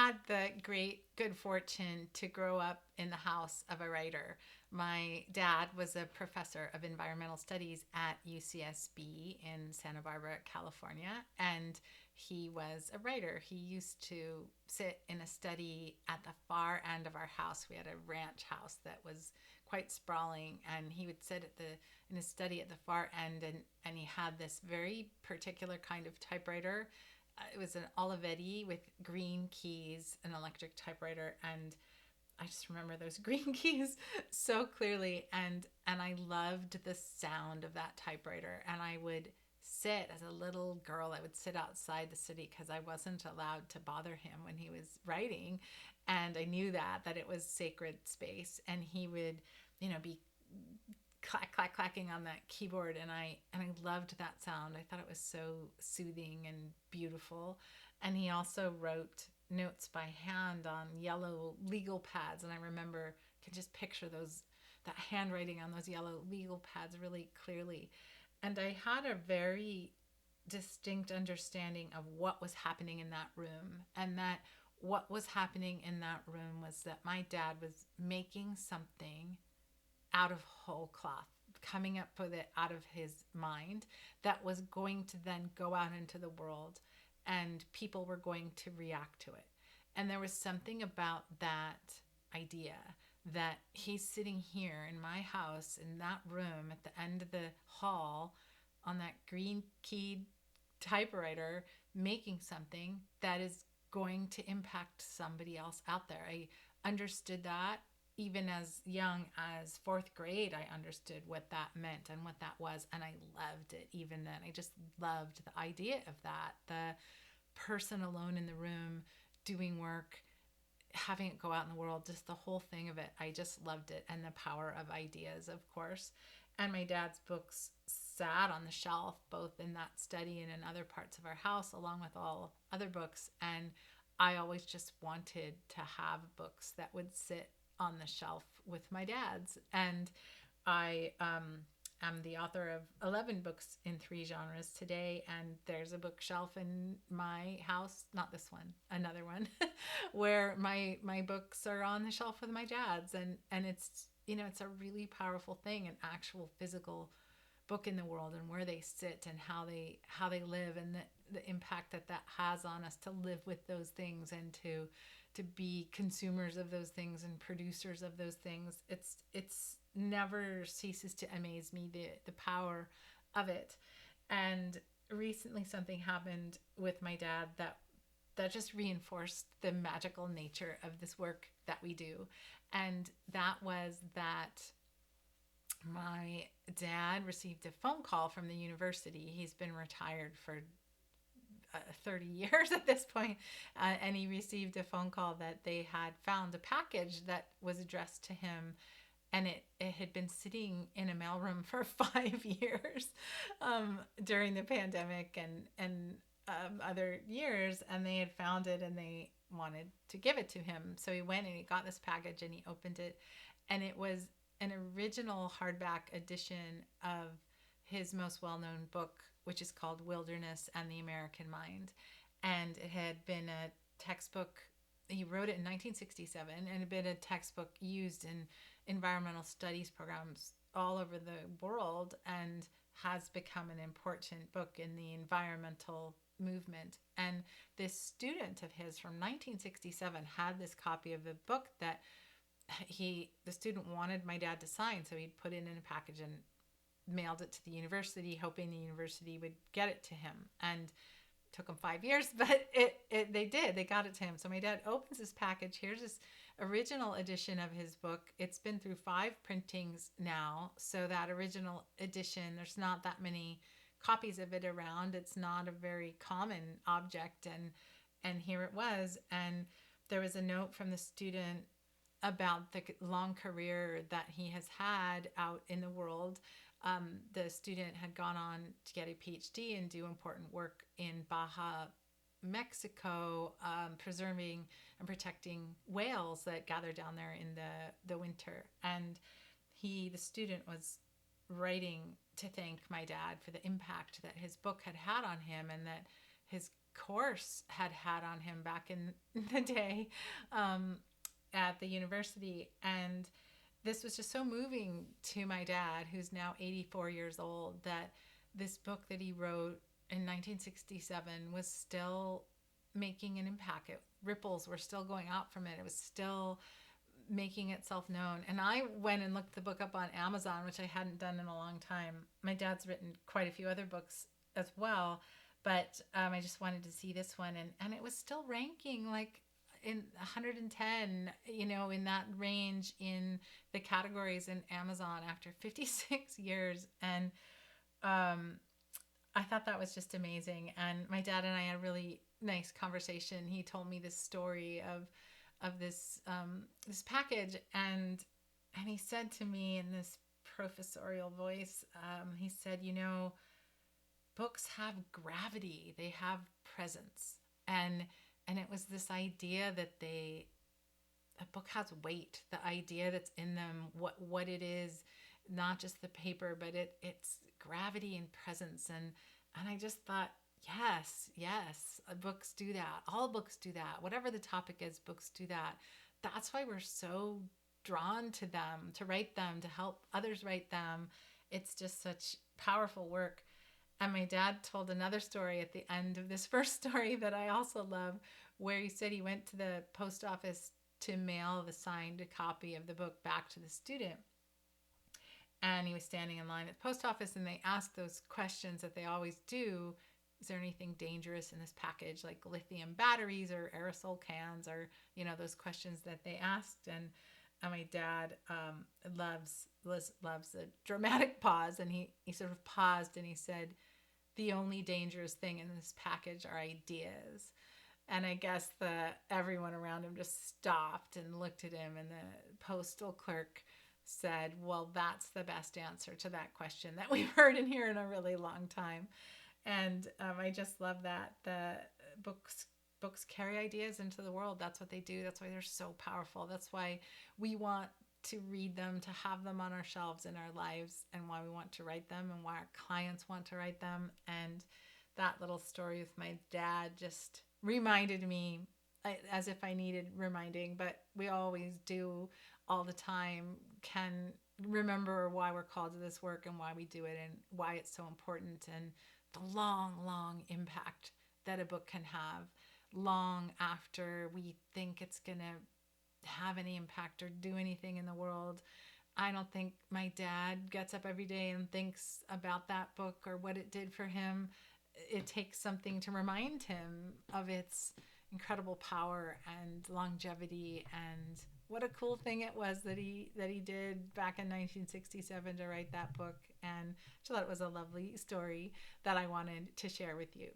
had the great good fortune to grow up in the house of a writer. My dad was a professor of environmental studies at UCSB in Santa Barbara, California, and he was a writer. He used to sit in a study at the far end of our house. We had a ranch house that was quite sprawling, and he would sit in his study at the far end, and he had this very particular kind of typewriter. It was an Olivetti with green keys, an electric typewriter, and I just remember those green keys so clearly, and I loved the sound of that typewriter. And I would sit as a little girl. I would sit outside the city because I wasn't allowed to bother him when he was writing, and I knew that it was sacred space. And he would, be clacking on that keyboard, and I loved that sound. I thought it was so soothing and beautiful. And he also wrote notes by hand on yellow legal pads, and I remember, can just picture those, that handwriting on those yellow legal pads really clearly. And I had a very distinct understanding of what was happening in that room, and that what was happening in that room was that my dad was making something out of whole cloth, coming up with it out of his mind, that was going to then go out into the world, and people were going to react to it. And there was something about that idea that he's sitting here in my house, in that room at the end of the hall, on that green keyed typewriter, making something that is going to impact somebody else out there. I understood that even as young as fourth grade. I understood what that meant and what that was, and I loved it even then. I just loved the idea of that, the person alone in the room doing work, having it go out in the world, just the whole thing of it. I just loved it, and the power of ideas, of course. And my dad's books sat on the shelf, both in that study and in other parts of our house, along with all other books. And I always just wanted to have books that would sit on the shelf with my dad's. And I am the author of 11 books in 3 genres today, and there's a bookshelf in my house, not this one, another one, where my books are on the shelf with my dad's. And it's, it's a really powerful thing, an actual physical book in the world, and where they sit and how they live, and the impact that has on us to live with those things, and to be consumers of those things and producers of those things. It's never ceases to amaze me, the power of it. And recently something happened with my dad that just reinforced the magical nature of this work that we do. And that was that my dad received a phone call from the university. He's been retired for 30 years at this point, and he received a phone call that they had found a package that was addressed to him, and it had been sitting in a mailroom for 5 years, during the pandemic and other years, and they had found it, and they wanted to give it to him. So he went and he got this package, and he opened it, and it was an original hardback edition of his most well-known book, which is called Wilderness and the American Mind. And it had been a textbook. He wrote it in 1967, and it had been a textbook used in environmental studies programs all over the world, and has become an important book in the environmental movement. And this student of his from 1967 had this copy of the book that the student wanted my dad to sign, so he'd put it in a package and mailed it to the university, hoping the university would get it to him. And it took him 5 years, but they did. They got it to him. So my dad opens this package. Here's this original edition of his book. It's been through 5 printings now. So that original edition, there's not that many copies of it around. It's not a very common object. And here it was. And there was a note from the student about the long career that he has had out in the world. The student had gone on to get a PhD and do important work in Baja, Mexico, preserving and protecting whales that gather down there in the winter. And the student, was writing to thank my dad for the impact that his book had had on him, and that his course had on him back in the day, um, at the university. And this was just so moving to my dad, who's now 84 years old, that this book that he wrote in 1967 was still making an impact. Ripples were still going out from it. It was still making itself known. And I went and looked the book up on Amazon, which I hadn't done in a long time. My dad's written quite a few other books as well, but I just wanted to see this one, and it was still ranking like in 110, in that range in the categories in Amazon after 56 years. And um, I thought that was just amazing. And my dad and I had a really nice conversation. He told me this story of this package, and he said to me in this professorial voice, he said, books have gravity, they have presence, and it was this idea that a book has weight, the idea that's in them, what it is, not just the paper, but it's gravity and presence. And I just thought, yes, books do that. All books do that. Whatever the topic is, books do that. That's why we're so drawn to them, to write them, to help others write them. It's just such powerful work. And my dad told another story at the end of this first story that I also love, where he said he went to the post office to mail the signed copy of the book back to the student. And he was standing in line at the post office, and they asked those questions that they always do. Is there anything dangerous in this package, like lithium batteries or aerosol cans, or those questions that they asked? And my dad loves a dramatic pause, and he sort of paused and he said, "The only dangerous thing in this package are ideas." And I guess everyone around him just stopped and looked at him, and the postal clerk said, "Well, that's the best answer to that question that we've heard in here in a really long time." And I just love that the books carry ideas into the world. That's what they do. That's why they're so powerful. That's why we want to read them, to have them on our shelves in our lives, and why we want to write them, and why our clients want to write them. And that little story with my dad just reminded me, as if I needed reminding, but we always do all the time, can remember why we're called to this work and why we do it and why it's so important, and the long impact that a book can have long after we think it's going to have any impact or do anything in the world. I don't think my dad gets up every day and thinks about that book or what it did for him. It takes something to remind him of its incredible power and longevity, and what a cool thing it was that he did back in 1967 to write that book. And I thought it was a lovely story that I wanted to share with you.